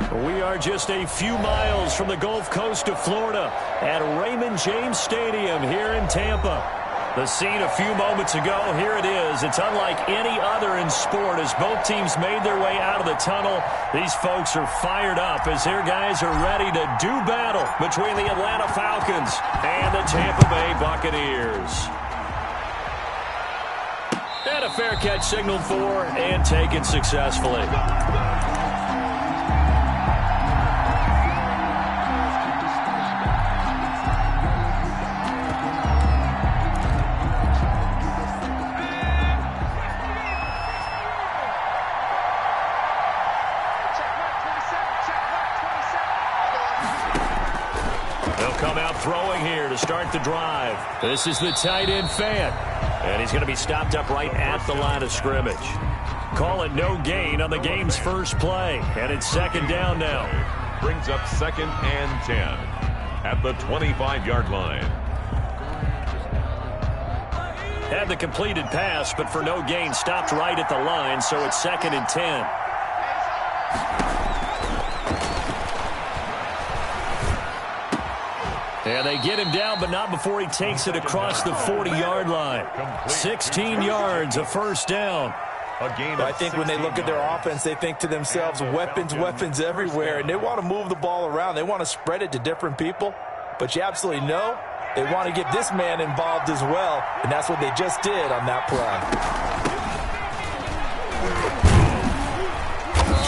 We are just a few miles from the Gulf Coast of Florida at Raymond James Stadium here in Tampa. The scene a few moments ago, here it is. It's unlike any other in sport as both teams made their way out of the tunnel. These folks are fired up as their guys are ready to do battle between the Atlanta Falcons and the Tampa Bay Buccaneers. And a fair catch signaled for and taken successfully. Throwing here to start the drive. This is the tight end fan. And he's going to be stopped up right at the line of scrimmage. Call it no gain on the game's first play. And it's second down now. Brings up 2nd and 10 at the 25-yard line. Had the completed pass, but for no gain, stopped right at the line, so it's 2nd and 10. And they get him down, but not before he takes it across the 40-yard line. 16 yards, a first down. I think when they look at their offense, they think to themselves, weapons, weapons everywhere, and they want to move the ball around. They want to spread it to different people, but you absolutely know they want to get this man involved as well, and that's what they just did on that play.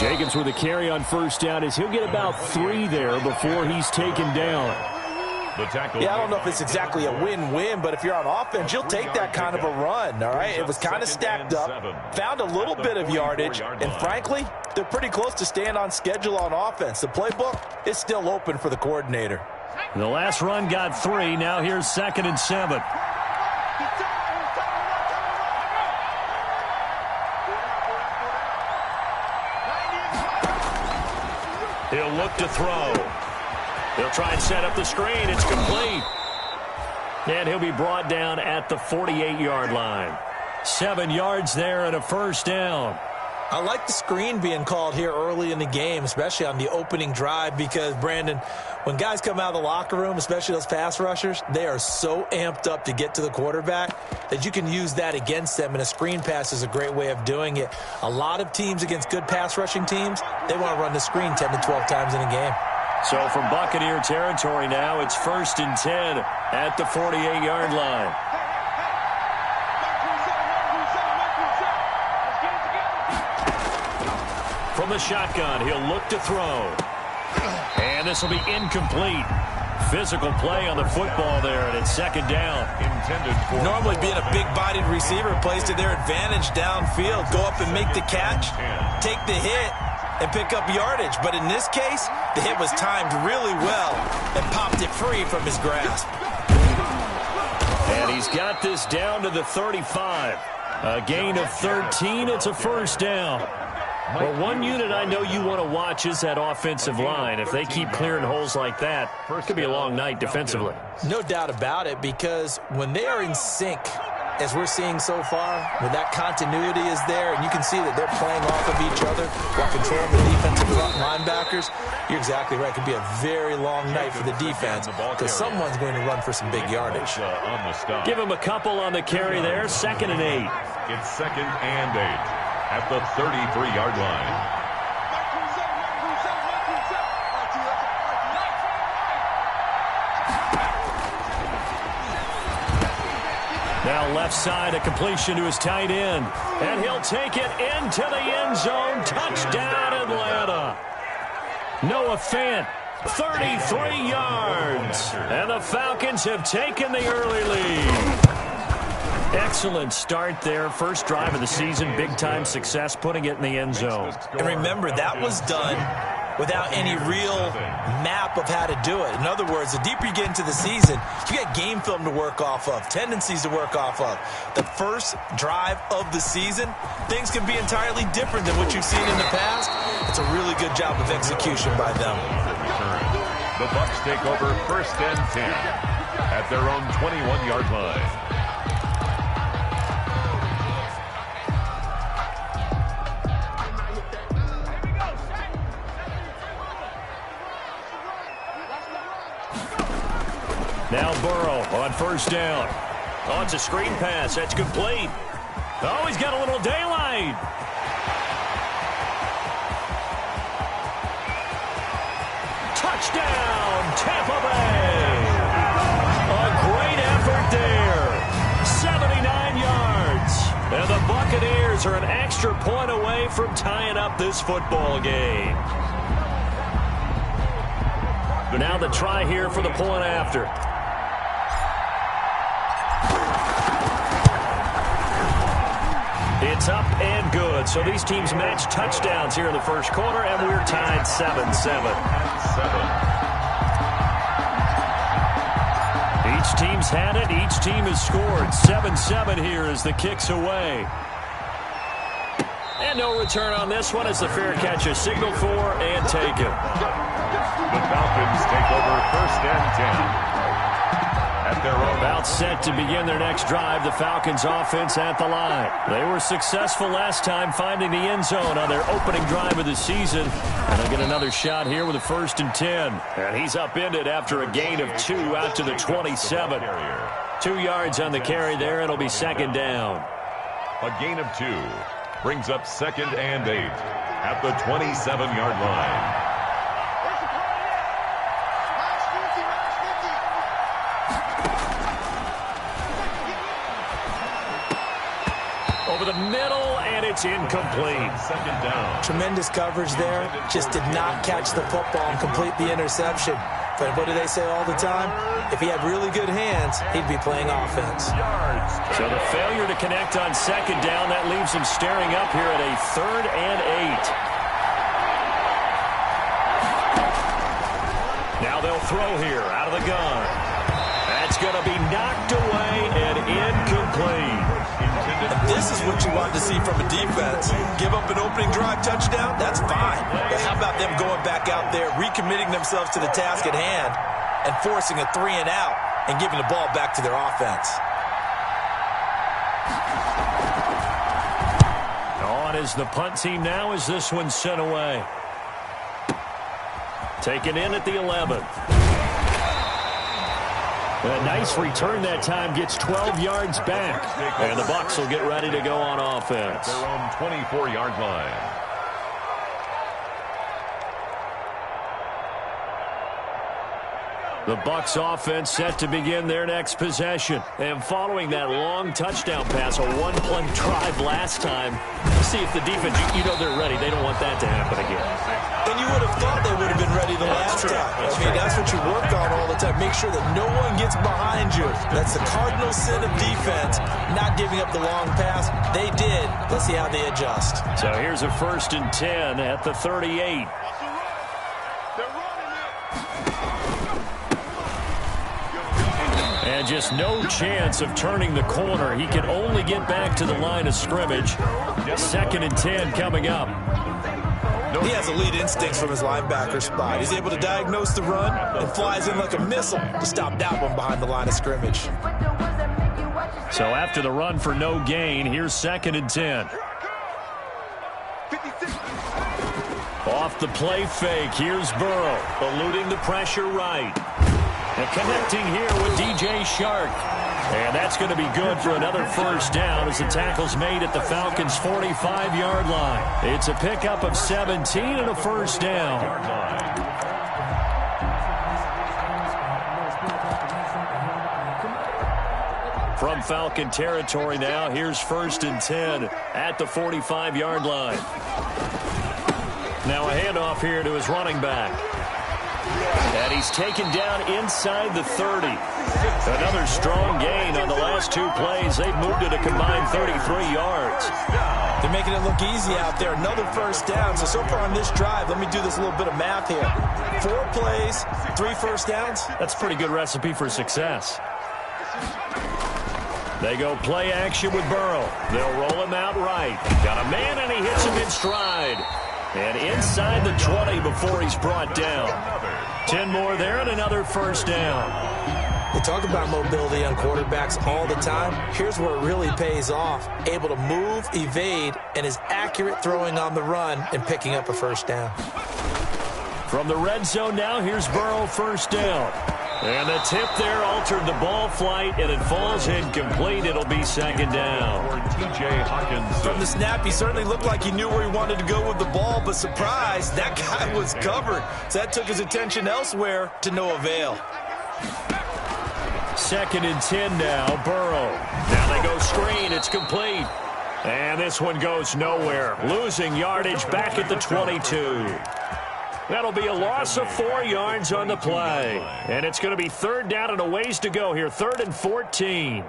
Jacobs with a carry on first down as he'll get about 3 there before he's taken down. Yeah, I don't know if it's exactly a win-win, but if you're on offense, you'll take that kind of a run, all right? It was kind of stacked up, found a little bit of yardage, and frankly, they're pretty close to staying on schedule on offense. The playbook is still open for the coordinator. The last run got 3. Now here's 2nd and 7. He'll look to throw. He'll try and set up the screen. It's complete. And he'll be brought down at the 48-yard line. 7 yards there and a first down. I like the screen being called here early in the game, especially on the opening drive, because, Brandon, when guys come out of the locker room, especially those pass rushers, they are so amped up to get to the quarterback that you can use that against them, and a screen pass is a great way of doing it. A lot of teams against good pass rushing teams, they want to run the screen 10 to 12 times in a game. So from Buccaneer territory now, it's 1st and 10 at the 48-yard line. From the shotgun, he'll look to throw. And this will be incomplete. Physical play on the football there, and it's 2nd down. Normally being a big-bodied receiver plays to their advantage downfield. Go up and make the catch, take the hit, and pick up yardage. But in this case, the hit was timed really well and popped it free from his grasp. And he's got this down to the 35. A gain of 13. It's a first down. Well, one unit I know you want to watch is that offensive line. If they keep clearing holes like that, it could be a long night defensively. No doubt about it, because when they are in sync, as we're seeing so far, when that continuity is there, and you can see that they're playing off of each other while controlling the defensive front linebackers, you're exactly right. It could be a very long night for the defense because someone's going to run for some big yardage. Give him a couple on the carry there. 2nd and 8. It's 2nd and 8 at the 33-yard line. Now left side, a completion to his tight end. And he'll take it into the end zone. Touchdown, Atlanta. Noah Fant, 33 yards. And the Falcons have taken the early lead. Excellent start there. First drive of the season. Big-time success putting it in the end zone. And remember, that was done without any real map of how to do it. In other words, the deeper you get into the season, you got game film to work off of, tendencies to work off of. The first drive of the season, things can be entirely different than what you've seen in the past. It's a really good job of execution by them. The Bucs take over 1st and 10 at their own 21-yard line. Burrow on first down. Oh, it's a screen pass. That's complete. Oh, he's got a little daylight. Touchdown, Tampa Bay. A great effort there. 79 yards. And the Buccaneers are an extra point away from tying up this football game. Now the try here for the point after. It's up and good. So these teams match touchdowns here in the first quarter, and we're tied 7-7. Each team's had it. Each team has scored. 7-7 here as the kick's away. And no return on this one as the fair catch is signaled for and taken. The Falcons take over first and 10. At their own. About set to begin their next drive, the Falcons offense at the line. They were successful last time finding the end zone on their opening drive of the season. And they'll get another shot here with a first and 10. And he's upended after a gain of 2 out to the 27. 2 yards on the carry there. It'll be second down. A gain of 2 brings up second and 8 at the 27-yard line. Over the middle, and it's incomplete. Second down. Tremendous coverage there. Just did not catch the football and complete the interception. But what do they say all the time? If he had really good hands, he'd be playing offense. So the failure to connect on second down, that leaves him staring up here at a 3rd and 8. Now they'll throw here out of the gun. That's going to be knocked away and incomplete. And this is what you want to see from a defense. Give up an opening drive touchdown, that's fine. But how about them going back out there, recommitting themselves to the task at hand, and forcing a 3 and out and giving the ball back to their offense? On is the punt team now as this one's sent away. Taken in at the 11. A nice return that time, gets 12 yards back. And the Bucs will get ready to go on offense. Their own 24-yard line. The Bucs offense set to begin their next possession. And following that long touchdown pass, a one-play drive last time, see if the defense, you know they're ready. They don't want that to happen again. And you would have thought they would have been ready the last time. I mean, that's what you work on all the time. Make sure that no one gets behind you. That's the cardinal sin of defense, not giving up the long pass. They did. Let's see how they adjust. So here's a first and 10 at the 38. And just no chance of turning the corner. He can only get back to the line of scrimmage. Second and 10 coming up. He has elite instincts from his linebacker spot. He's able to diagnose the run and flies in like a missile to stop that one behind the line of scrimmage. So after the run for no gain, here's second and 10. Off the play fake, here's Burrow, eluding the pressure right. And connecting here with DJ Shark. And that's going to be good for another first down as the tackle's made at the Falcons' 45-yard line. It's a pickup of 17 and a first down. From Falcon territory now, here's first and 10 at the 45-yard line. Now a handoff here to his running back. And he's taken down inside the 30. Another strong gain on the last 2 plays. They've moved it a combined 33 yards. They're making it look easy out there. Another first down. So far on this drive, let me do this little bit of math here. 4 plays, 3 first downs. That's a pretty good recipe for success. They go play action with Burrow. They'll roll him out right. Got a man, and he hits him in stride. And inside the 20 before he's brought down. 10 more there and another first down. We talk about mobility on quarterbacks all the time. Here's where it really pays off. Able to move, evade, and is accurate throwing on the run and picking up a first down. From the red zone now, here's Burrow first down. And the tip there altered the ball flight, and it falls incomplete. It'll be second down. TJ Hawkins. From the snap, he certainly looked like he knew where he wanted to go with the ball, but surprise, that guy was covered. So that took his attention elsewhere to no avail. 2nd and 10 now, Burrow. Now they go screen, it's complete. And this one goes nowhere. Losing yardage back at the 22. That'll be a loss of 4 yards on the play. And it's going to be 3rd down and a ways to go here. 3rd and 14.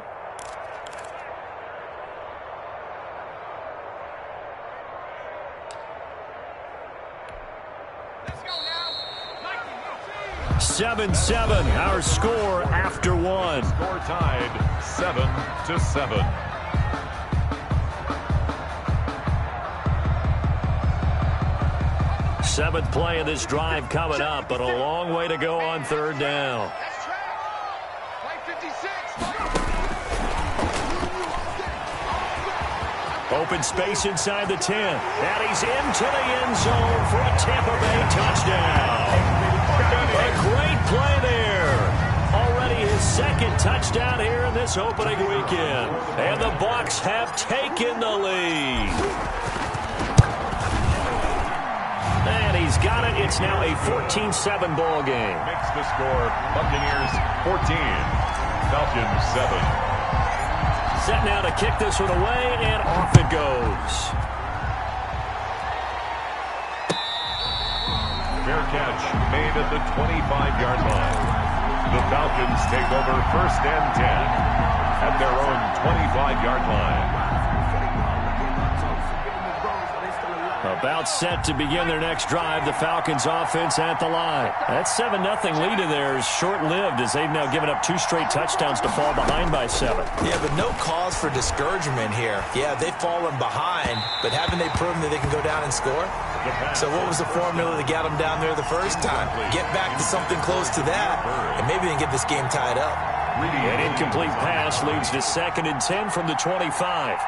Let's go now. 7-7, our score after 1. Score tied 7-7. 7th play of this drive coming up, but a long way to go on 3rd down. Open space inside the 10. And he's into the end zone for a Tampa Bay touchdown. A great play there. Already his 2nd touchdown here in this opening weekend. And the Bucs have taken the lead. And he's got it. It's now a 14-7 ball game. Makes the score Buccaneers 14, Falcons 7. Set now to kick this one away, and off it goes. Fair catch made at the 25-yard line. The Falcons take over 1st and 10 at their own 25-yard line. About set to begin their next drive. The Falcons offense at the line. That 7-0 lead in there is short-lived as they've now given up 2 straight touchdowns to fall behind by 7. Yeah, but no cause for discouragement here. Yeah, they've fallen behind, but haven't they proven that they can go down and score? So what was the formula to get them down there the first time? Get back to something close to that, and maybe they can get this game tied up. An incomplete pass leads to 2nd and 10 from the 25.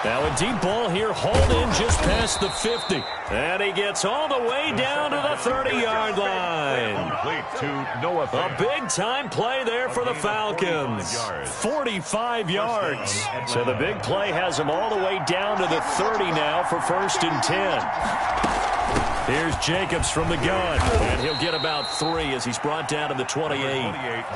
Now a deep ball here, hauled in just past the 50. And he gets all the way down to the 30-yard line. Complete to Noah. A big-time play there for the Falcons. 45 yards. So the big play has him all the way down to the 30 now for 1st and 10. Here's Jacobs from the gun, and he'll get about 3 as he's brought down to the 28.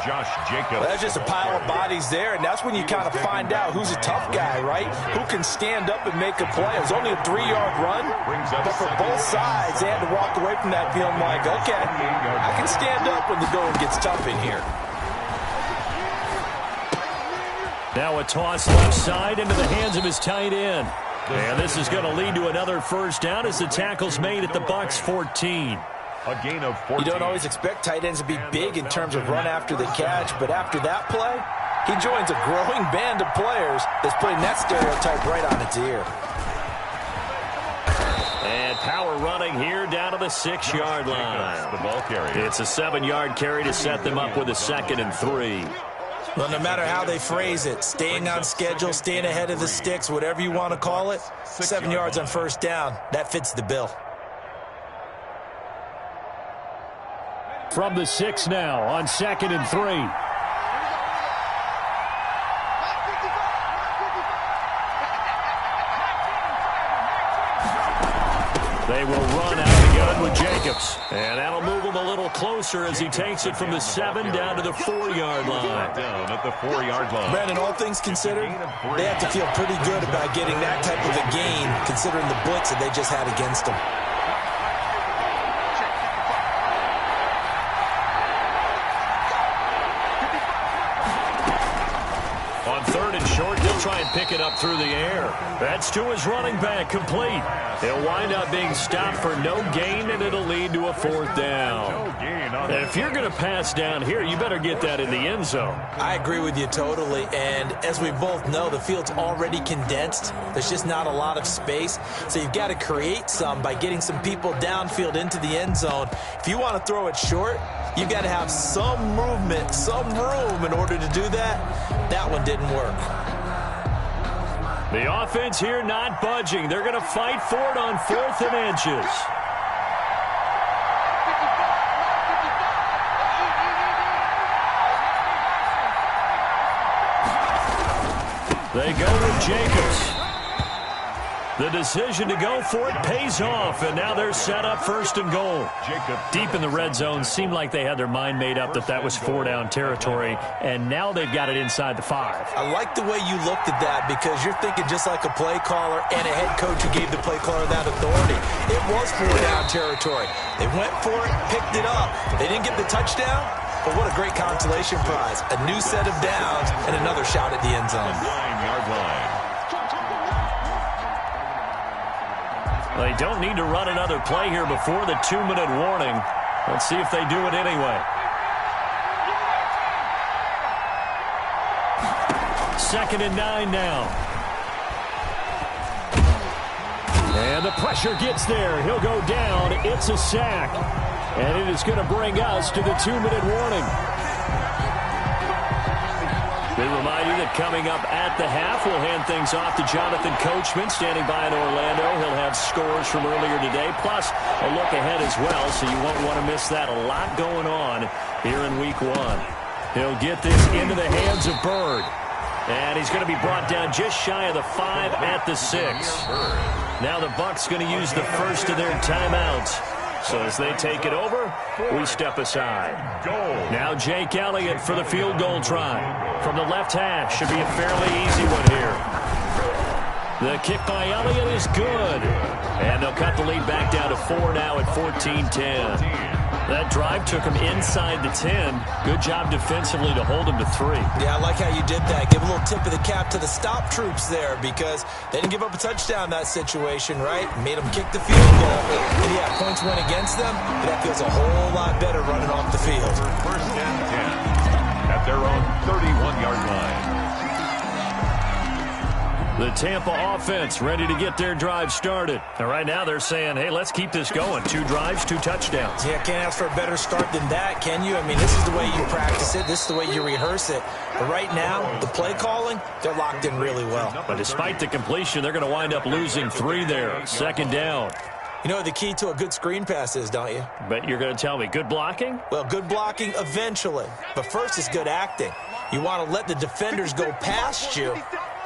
Josh Jacobs. Well, that's just a pile of bodies there, and that's when you kind of find out who's a tough guy, right? Who can stand up and make a play. It was only a 3-yard run, but for both sides, they had to walk away from that feeling like, okay, I can stand up when the going gets tough in here. Now a toss left side into the hands of his tight end. And this is going to lead to another 1st down as the tackle's made at the Bucs 14. A gain of 14. You don't always expect tight ends to be big in terms of run after the catch, but after that play, he joins a growing band of players that's putting that stereotype right on its ear. And power running here down to the 6-yard line. The ball carrier. It's a 7-yard carry to set them up with a 2nd and 3. Well, no matter how they phrase it, staying on schedule, staying ahead of the sticks, whatever you want to call it, 7 yards on 1st down, that fits the bill. From the 6 now on 2nd and 3. They will run out of the gun with Jacobs. And that'll move him a little closer as he takes it from the 7 down to the 4-yard line. Down at the 4-yard line. Brandon, all things considered, they have to feel pretty good about getting that type of a gain considering the blitz that they just had against them. On 3rd and short, he'll try and pick it up through the air. That's to his running back, complete. He'll wind up being stopped for no gain, and it'll lead to a 4th down. If you're going to pass down here, you better get that in the end zone. I agree with you totally, and as we both know, the field's already condensed. There's just not a lot of space, so you've got to create some by getting some people downfield into the end zone. If you want to throw it short, you've got to have some movement, some room in order to do that. That one didn't work. The offense here not budging. They're going to fight for it on 4th and inches. They go with Jacobs. The decision to go for it pays off, and now they're set up 1st and goal. Deep in the red zone, seemed like they had their mind made up that was 4-down territory, and now they've got it inside the 5. I like the way you looked at that because you're thinking just like a play caller and a head coach who gave the play caller that authority. It was 4-down territory. They went for it, picked it up. They didn't get the touchdown, but what a great consolation prize. A new set of downs and another shot at the end zone. 9-yard line. They don't need to run another play here before the 2-minute warning. Let's see if they do it anyway. 2nd and 9 now. And the pressure gets there. He'll go down. It's a sack. And it is going to bring us to the 2-minute warning. We remind you that coming up at the half, we'll hand things off to Jonathan Coachman, standing by in Orlando. He'll have scores from earlier today, plus a look ahead as well, so you won't want to miss that. A lot going on here in Week 1. He'll get this into the hands of Bird. And he's going to be brought down just shy of the 5 at the 6. Now the Bucs going to use the first of their timeouts. So as they take it over, we step aside. Now Jake Elliott for the field goal try. From the left hash, should be a fairly easy one here. The kick by Elliott is good. And they'll cut the lead back down to 4 now at 14-10. That drive took him inside the 10. Good job defensively to hold him to 3. Yeah, I like how you did that. Give a little tip of the cap to the stop troops there because they didn't give up a touchdown in that situation, right? Made them kick the field goal. And yeah, points went against them, but that feels a whole lot better running off the field. 1st and 10 at their own 31-yard line. The Tampa offense ready to get their drive started. And right now they're saying, hey, let's keep this going. 2 drives, 2 touchdowns. Yeah, can't ask for a better start than that, can you? I mean, this is the way you practice it. This is the way you rehearse it. But right now, the play calling, they're locked in really well. But despite the completion, they're going to wind up losing 3 there. 2nd down. You know what the key to a good screen pass is, don't you? Bet you're going to tell me good blocking? Well, good blocking eventually. But first is good acting. You want to let the defenders go past you,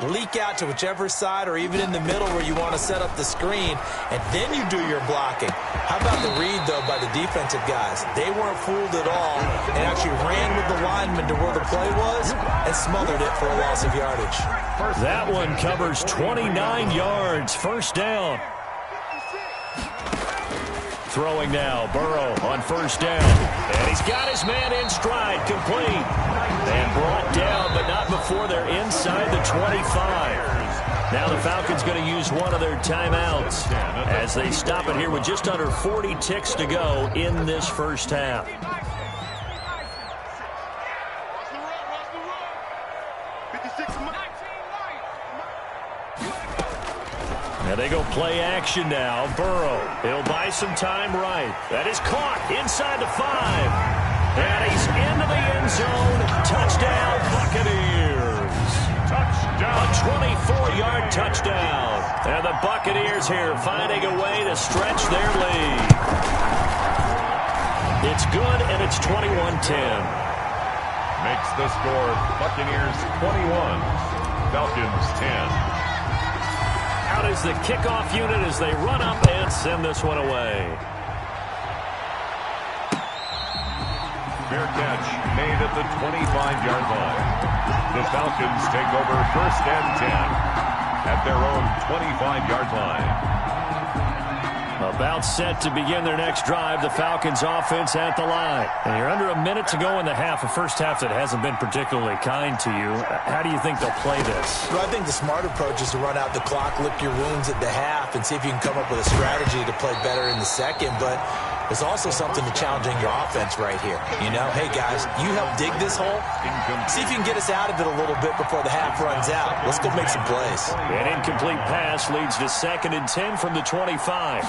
leak out to whichever side or even in the middle where you want to set up the screen, and then you do your blocking. How about the read, though, by the defensive guys? They weren't fooled at all and actually ran with the lineman to where the play was and smothered it for a loss of yardage. That one covers 29 yards. 1st down. Throwing now, Burrow on 1st down. And he's got his man in stride, complete. And brought down, but not before they're inside the 25. Now the Falcons going to use one of their timeouts as they stop it here with just under 40 ticks to go in this 1st half. Now they go play action now. Burrow, he'll buy some time right. That is caught inside the 5. And he's into the end zone. Touchdown, Buccaneers. Touchdown. A 24-yard touchdown. And the Buccaneers here finding a way to stretch their lead. It's good, and it's 21-10. Makes the score Buccaneers 21, Falcons 10. Out is the kickoff unit as they run up and send this one away. Fair catch made at the 25-yard line. The Falcons take over 1st and 10 at their own 25-yard line. About set to begin their next drive, the Falcons offense at the line. And you're under a minute to go in the half, a 1st half that hasn't been particularly kind to you. How do you think they'll play this? Well, I think the smart approach is to run out the clock, lick your wounds at the half, and see if you can come up with a strategy to play better in the second. But there's also something to challenging your offense right here. You know, hey, guys, you help dig this hole. See if you can get us out of it a little bit before the half runs out. Let's go make some plays. An incomplete pass leads to 2nd and 10 from the 25.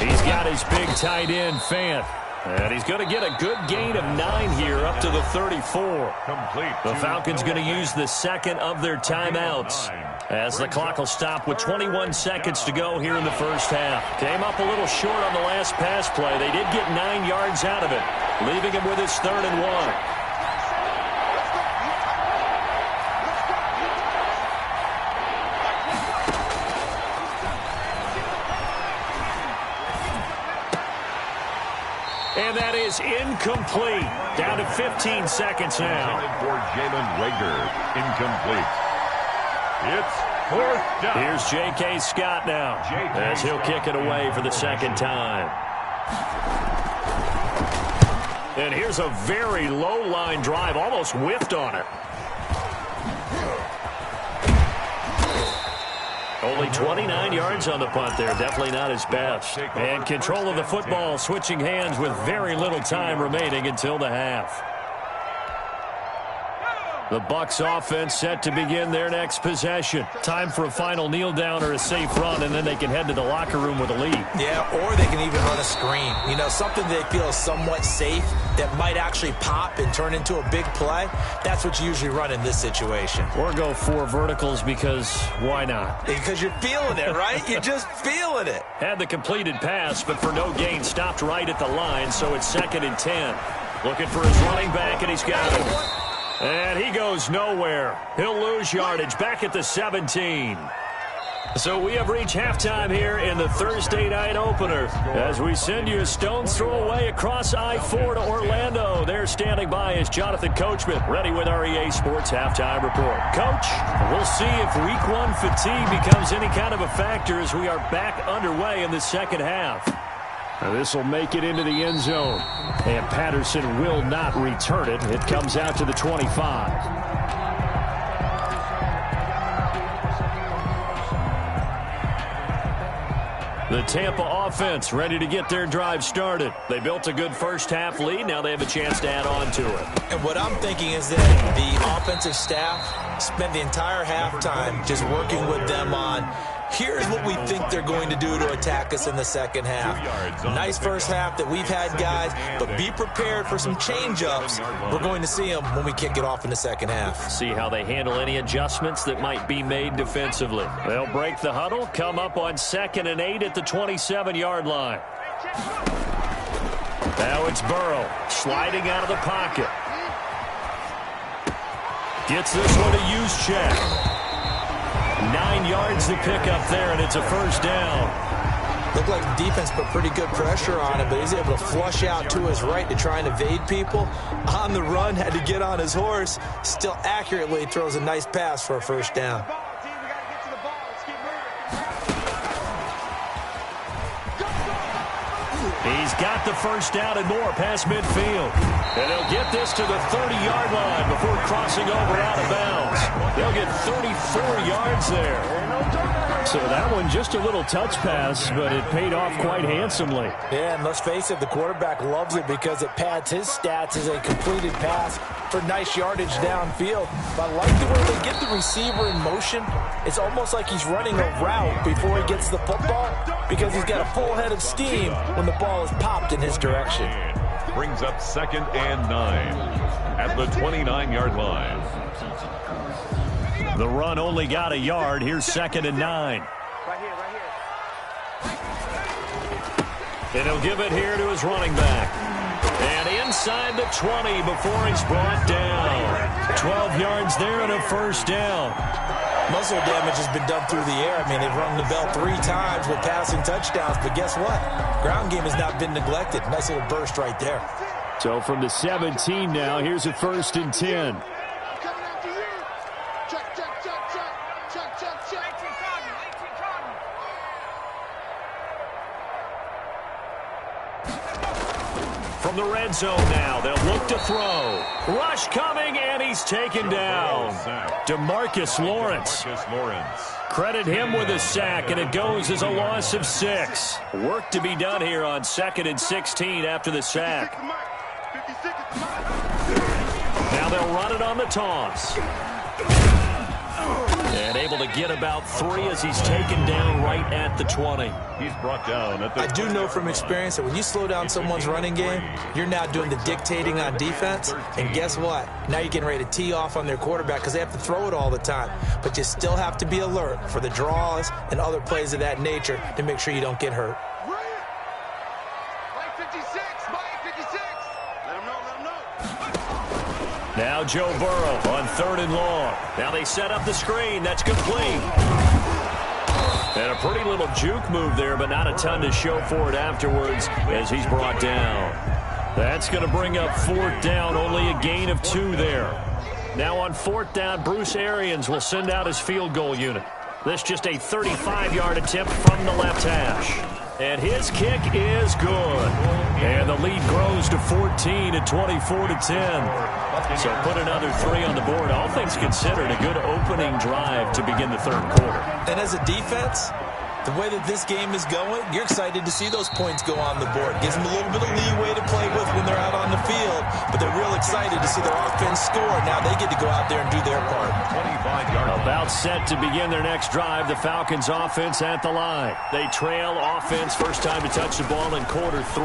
He's got his big tight end, Fant. And he's going to get a good gain of 9 here up to the 34. Complete. The Falcons going to use the second of their timeouts as the clock will stop with 21 seconds to go here in the first half. Came up a little short on the last pass play. They did get 9 yards out of it, leaving him with his 3rd and 1. And that is incomplete. Down to 15 seconds now. For Jalen Rager, incomplete. It's 4th down. Here's J.K. Scott now as he'll kick it away for the second time. And here's a very low line drive, almost whiffed on it. Only 29 yards on the punt there. Definitely not his best. And control of the football, switching hands with very little time remaining until the half. The Bucs offense set to begin their next possession. Time for a final kneel down or a safe run, and then they can head to the locker room with a lead. Yeah, or they can even run a screen. You know, something they feel is somewhat safe that might actually pop and turn into a big play. That's what you usually run in this situation. Or go 4 verticals because why not? Because you're feeling it, right? You're just feeling it. Had the completed pass, but for no gain, stopped right at the line, so it's 2nd and 10. Looking for his running back, and he's got it. And he goes nowhere. He'll lose yardage back at the 17. So we have reached halftime here in the Thursday night opener as we send you a stone's throw away across I-4 to Orlando. There standing by is Jonathan Coachman, ready with our EA Sports Halftime Report. Coach, we'll see if Week 1 fatigue becomes any kind of a factor as we are back underway in the second half. Now this will make it into the end zone. And Patterson will not return it. It comes out to the 25. The Tampa offense ready to get their drive started. They built a good first half lead. Now they have a chance to add on to it. And what I'm thinking is that the offensive staff spent the entire halftime just working with them on here's what we think they're going to do to attack us in the second half. Nice first half that we've had, guys, but be prepared for some change-ups. We're going to see them when we kick it off in the second half. See how they handle any adjustments that might be made defensively. They'll break the huddle, come up on 2nd and 8 at the 27-yard line. Now it's Burrow sliding out of the pocket. Gets this one to use check. 9 yards to pick up there, and it's a first down. Looked like the defense put pretty good pressure on him, but he's able to flush out to his right to try and evade people. On the run, had to get on his horse. Still accurately throws a nice pass for a first down. He's got the first down and more past midfield. And he'll get this to the 30-yard line before crossing over out of bounds. They'll get 34 yards there. So that one just a little touch pass, but it paid off quite handsomely. Yeah, and let's face it, the quarterback loves it because it pads his stats as a completed pass for nice yardage downfield. But I like the way they get the receiver in motion. It's almost like he's running a route before he gets the football because he's got a full head of steam when the ball is popped in his direction. Brings up 2nd and 9 at the 29-yard line. The run only got a yard. Here's 2nd and 9. Right here. And he'll give it here to his running back. And inside the 20 before he's brought down. 12 yards there and a first down. Muscle damage has been done through the air. I mean, they've rung the bell 3 times with passing touchdowns, but guess what? Ground game has not been neglected. Nice little burst right there. So from the 17 now, here's a 1st and 10. From the red zone now, they'll look to throw. Rush coming, and he's taken down. DeMarcus Lawrence. Credit him with a sack, and it goes as a loss of 6. Work to be done here on 2nd and 16 after the sack. Now they'll run it on the toss. And able to get about 3 as he's taken down right at the 20. He's brought down at the I do know from experience that when you slow down someone's running game, you're now doing the dictating on defense. And guess what? Now you're getting ready to tee off on their quarterback because they have to throw it all the time. But you still have to be alert for the draws and other plays of that nature to make sure you don't get hurt. Now Joe Burrow on 3rd and long. Now they set up the screen. That's complete. And a pretty little juke move there, but not a ton to show for it afterwards as he's brought down. That's going to bring up 4th down. Only a gain of 2 there. Now on 4th down, Bruce Arians will send out his field goal unit. This just a 35-yard attempt from the left hash. And his kick is good. And the lead grows to 14 at 24-10. So put another 3 on the board. All things considered, a good opening drive to begin the 3rd quarter. And as a defense, the way that this game is going, you're excited to see those points go on the board. Gives them a little bit of leeway to play with when they're out on the field, but they're real excited to see their offense score. Now they get to go out there and do their part. 25-yard About set to begin their next drive, the Falcons offense at the line. They trail offense, first time to touch the ball in quarter 3,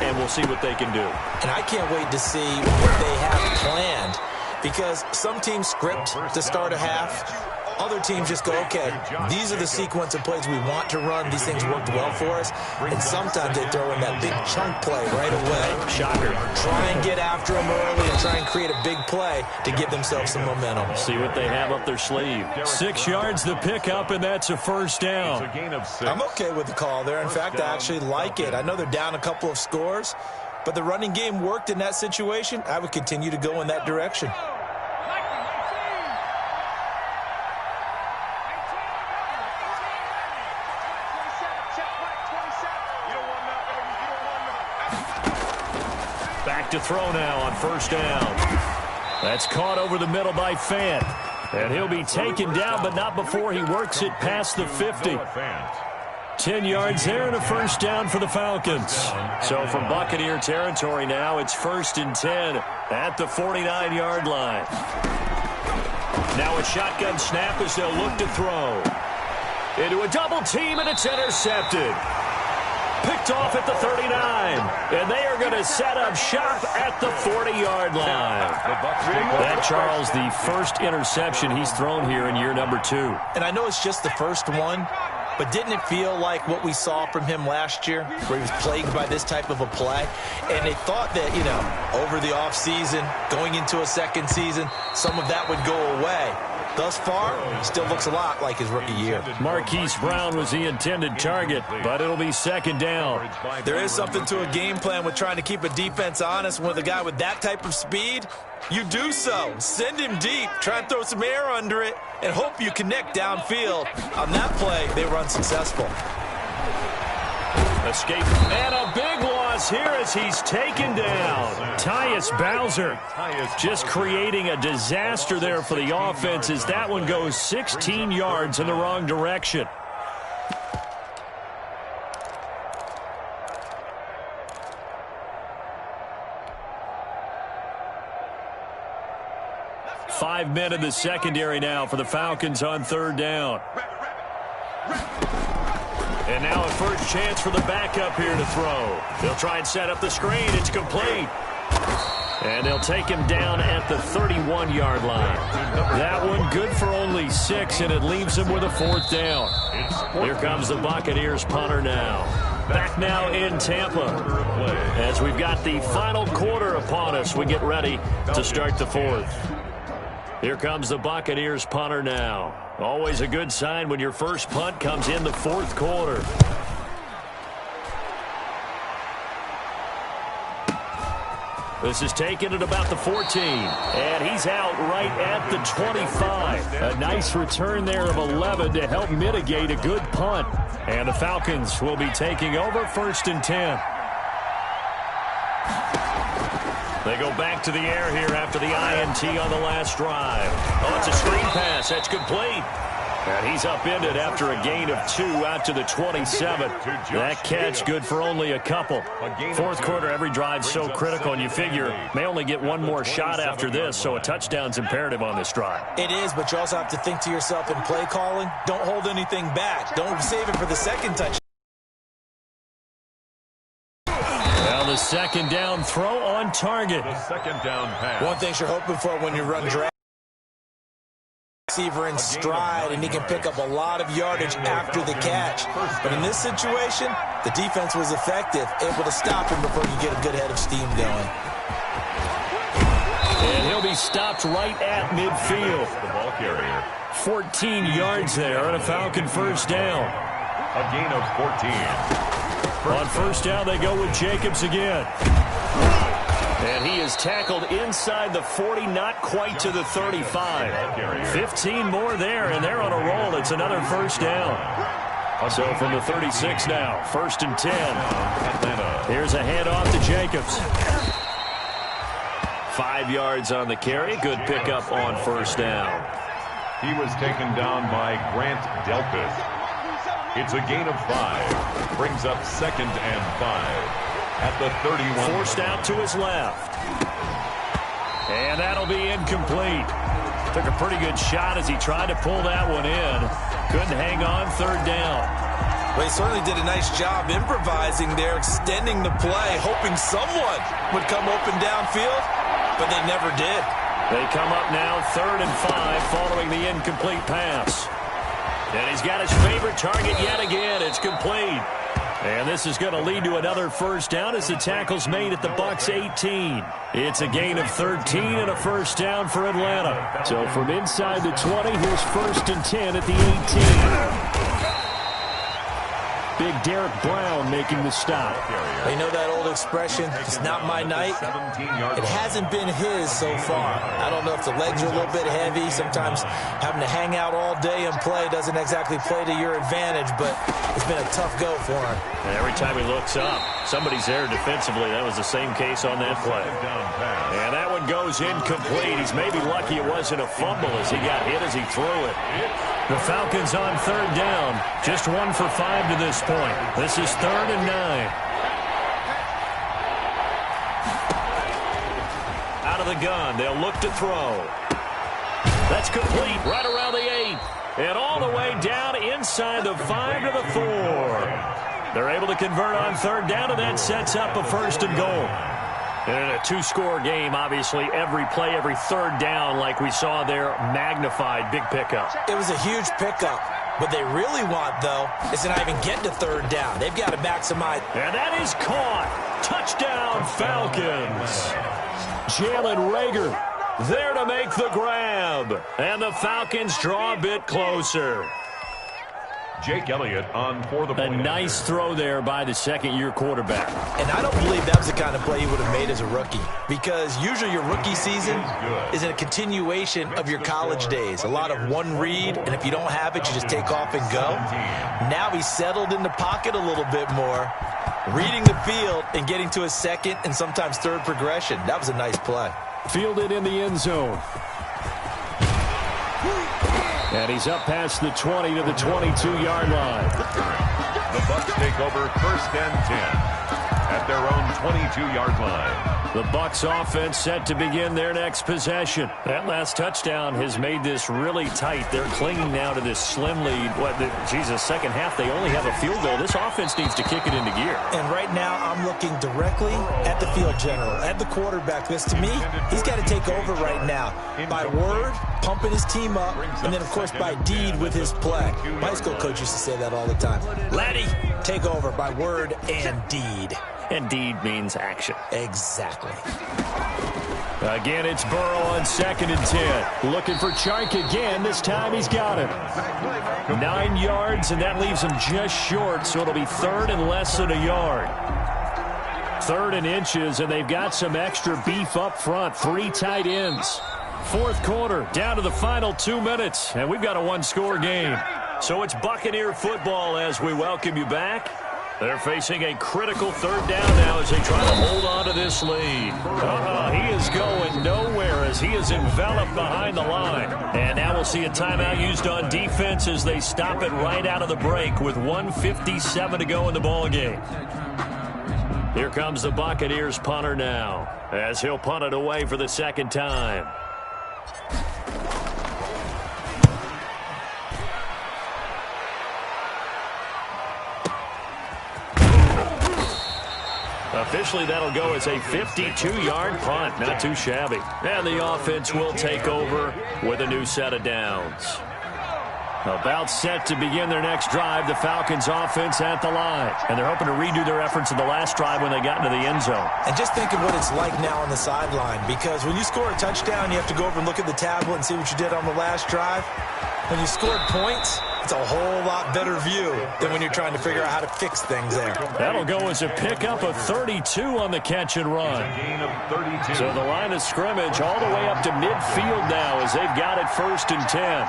and we'll see what they can do. And I can't wait to see what they have planned, because some teams script to start a half. Other teams just go, okay, these are the sequence of plays we want to run. These things worked well for us. And sometimes they throw in that big chunk play right away. Shocker. Try and get after them early and try and create a big play to give themselves some momentum. See what they have up their sleeve. 6 yards the pickup, and that's a 1st down. It's a gain of 6. I'm okay with the call there. In fact, I actually like it. I know they're down a couple of scores, but the running game worked in that situation. I would continue to go in that direction. Back to throw now on 1st down. That's caught over the middle by Fant. And he'll be taken down, but not before he works it past the 50. 10 yards there and a 1st down for the Falcons. So from Buccaneer territory now, it's 1st and 10 at the 49-yard line. Now a shotgun snap as they'll look to throw. Into a double team, and it's intercepted. Picked off at the 39, and they are going to set up shop at the 40-yard line. That, Charles, the first interception he's thrown here in year number 2. And I know it's just the first one, but didn't it feel like what we saw from him last year, where he was plagued by this type of a play? And they thought that, over the offseason, going into a second season, some of that would go away. Thus far, still looks a lot like his rookie year. Marquise Brown was the intended target, but it'll be 2nd down. There is something to a game plan with trying to keep a defense honest. With a guy with that type of speed, you do so. Send him deep, try and throw some air under it, and hope you connect downfield. On that play, they were unsuccessful. Escape, and a big loss here as he's taken down. Tyus Bowser just creating a disaster there for the offense as that one goes 16 yards in the wrong direction. Five men in the secondary now for the Falcons on 3rd down. And now a first chance for the backup here to throw. They'll try and set up the screen. It's complete. And they'll take him down at the 31-yard line. That one good for only 6, and it leaves him with a 4th down. Here comes the Buccaneers punter now. Back now in Tampa. As we've got the final quarter upon us, we get ready to start the 4th. Here comes the Buccaneers punter now. Always a good sign when your first punt comes in the 4th quarter. This is taken at about the 14. And he's out right at the 25. A nice return there of 11 to help mitigate a good punt. And the Falcons will be taking over 1st and 10. They go back to the air here after the INT on the last drive. Oh, it's a screen pass. That's complete. And he's upended after a gain of 2 out to the 27. That catch good for only a couple. Fourth quarter, every drive so critical, and you figure may only get one more shot after this, so a touchdown's imperative on this drive. It is, but you also have to think to yourself in play calling, don't hold anything back. Don't save it for the second touchdown. Well, the second down throw on target. The second down pass. One thing you're hoping for when you run drag receiver in stride, and he can pick up a lot of yardage after the catch. But in this situation, the defense was effective, able to stop him before you get a good head of steam going. And he'll be stopped right at midfield. The ball carrier. 14 yards there and a Falcon first down. A gain of 14. On first down, they go with Jacobs again. And he is tackled inside the 40, not quite to the 35. 15 more there, and they're on a roll. It's another first down. So from the 36 now, 1st and 10. Here's a handoff to Jacobs. 5 yards on the carry. Good pickup on first down. He was taken down by Grant Delpit. It's a gain of 5. Brings up 2nd and 5. At the 31. Forced out to his left. And that'll be incomplete. Took a pretty good shot as he tried to pull that one in. Couldn't hang on, 3rd down. Well, he certainly did a nice job improvising there, extending the play, hoping someone would come open downfield, but they never did. They come up now 3rd and 5 following the incomplete pass. And he's got his favorite target yet again. It's complete. And this is going to lead to another first down as the tackle's made at the Bucs 18. It's a gain of 13 and a first down for Atlanta. So from inside the 20, here's 1st and 10 at the 18. Big Derek Brown making the stop. You know that old expression, it's not my night? It hasn't been his so far. I don't know if the legs are a little bit heavy. Sometimes having to hang out all day and play doesn't exactly play to your advantage, but it's been a tough go for him. And every time he looks up, somebody's there defensively. That was the same case on that play. And that one goes incomplete. He's maybe lucky it wasn't a fumble as he got hit as he threw it. The Falcons on 3rd down. Just 1 for 5 to this point. This is 3rd and 9. Out of the gun. They'll look to throw. That's complete right around the 8. And all the way down inside the 5 to the 4. They're able to convert on 3rd down, and that sets up a 1st and goal. And in a 2-score game, obviously, every play, every 3rd down, like we saw there, magnified. Big pickup. It was a huge pickup. What they really want, though, is to not even get to 3rd down. They've got to maximize. And that is caught. Touchdown, Falcons. Jalen Reagor there to make the grab. And the Falcons draw a bit closer. Jake Elliott on for the point. A nice throw there by the 2nd-year quarterback. And I don't believe that was the kind of play he would have made as a rookie, because usually your rookie season is a continuation of your college days. A lot of one read, and if you don't have it, you just take off and go. Now he's settled in the pocket a little bit more, reading the field and getting to a 2nd and sometimes 3rd progression. That was a nice play. Fielded in the end zone. And he's up past the 20 to the 22-yard line. The Bucs take over 1st and 10 at their own 22-yard line. The Bucs offense set to begin their next possession. That last touchdown has made this really tight. They're clinging now to this slim lead. Second half, they only have a field goal. This offense needs to kick it into gear. And right now, I'm looking directly at the field general, at the quarterback. Because to me, he's got to take over right now. By word, pumping his team up, and then, of course, by deed with his play. My high school coach used to say that all the time. Laddie, take over by word and deed. And deed means action. Exactly. Again, it's Burrow on 2nd and 10. Looking for Chark again. This time he's got it. 9 yards, and that leaves him just short, so it'll be 3rd and less than a yard. 3rd and inches, and they've got some extra beef up front. 3 tight ends. 4th quarter, down to the final 2 minutes, and we've got a 1-score game. So it's Buccaneer football as we welcome you back. They're facing a critical third down now as they try to hold on to this lead. He is going nowhere as he is enveloped behind the line. And now we'll see a timeout used on defense as they stop it right out of the break with 1:57 to go in the ballgame. Here comes the Buccaneers punter now as he'll punt it away for the second time. Officially, that'll go as a 52-yard punt. Not too shabby. And the offense will take over with a new set of downs. About set to begin their next drive, the Falcons offense at the line. And they're hoping to redo their efforts in the last drive when they got into the end zone. And just think of what it's like now on the sideline, because when you score a touchdown, you have to go over and look at the tablet and see what you did on the last drive. When you scored points, it's a whole lot better view than when you're trying to figure out how to fix things there. That'll go as a pickup of 32 on the catch and run. So the line of scrimmage all the way up to midfield now as they've got it 1st and 10.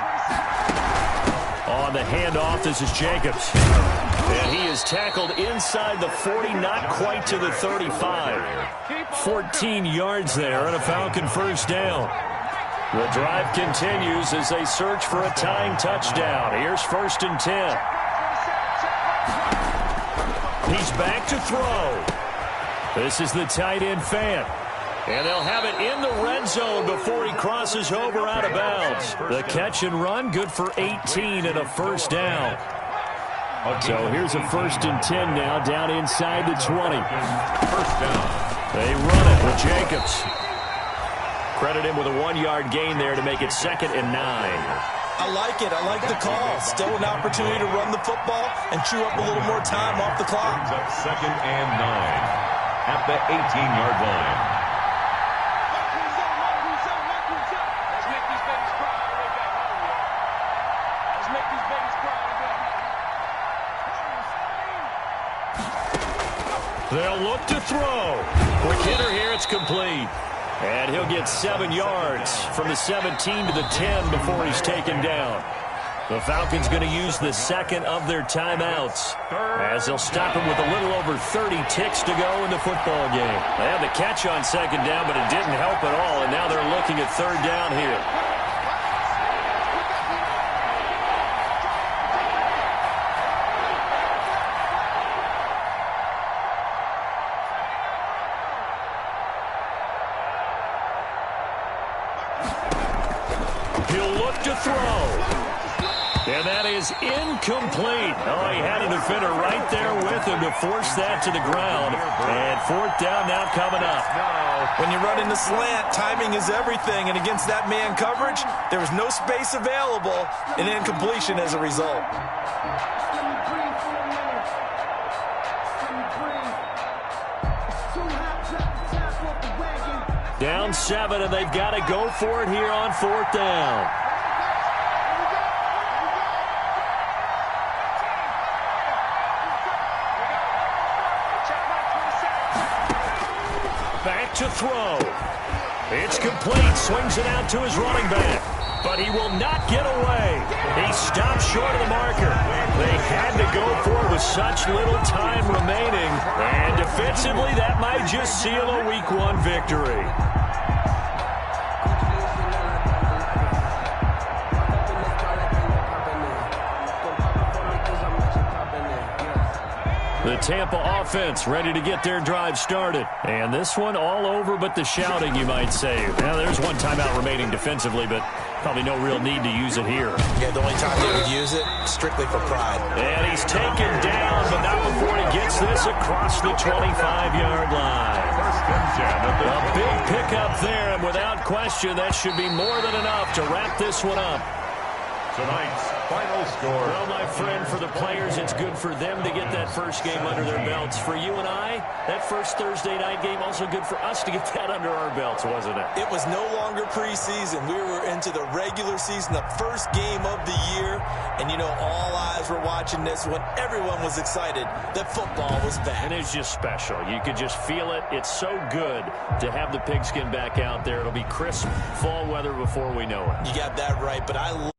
On the handoff, this is Jacobs. And he is tackled inside the 40, not quite to the 35. 14 yards there and a Falcon 1st down. The drive continues as they search for a tying touchdown. Here's 1st and 10. He's back to throw. This is the tight end Fant. And they'll have it in the red zone before he crosses over out of bounds. The catch and run, good for 18 and a 1st down. So here's a 1st and 10 now, down inside the 20. 1st down. They run it with Jacobs. Credit him with a 1-yard gain there to make it 2nd and 9. I like it. I like the call. Still an opportunity to run the football and chew up a little more time off the clock. Brings up 2nd and 9 at the 18-yard line. They'll look to throw. Quick hitter here. It's complete. And he'll get 7 yards from the 17 to the 10 before he's taken down. The Falcons going to use the 2nd of their timeouts as they'll stop him with a little over 30 ticks to go in the football game. They had the catch on 2nd down, but it didn't help at all, and now they're looking at 3rd down here. He'll look to throw. And that is incomplete. Oh, he had a defender right there with him to force that to the ground. And 4th down now coming up. When you run in the slant, timing is everything. And against that man coverage, there was no space available, and incompletion as a result. Down 7, and they've got to go for it here on 4th down. Back to throw. It's complete. Swings it out to his running back. But he will not get away. He stopped short of the marker. They had to go for it with such little time remaining. And defensively, that might just seal a Week 1 victory. The Tampa offense ready to get their drive started. And this one all over but the shouting, you might say. Now, there's one timeout remaining defensively, but probably no real need to use it here. Yeah, the only time they would use it, strictly for pride. And he's taken down, but not before he gets this across the 25-yard line. A big pickup there, and without question, that should be more than enough to wrap this one up. Tonight's final score. Well, my friend, for the players, it's good for them to get that first game under their belts. For you and I, that first Thursday night game, also good for us to get that under our belts, wasn't it? It was no longer preseason. We were into the regular season, the first game of the year. And, you know, all eyes were watching this when everyone was excited that football was back. And it's just special. You could just feel it. It's so good to have the pigskin back out there. It'll be crisp fall weather before we know it. You got that right, but I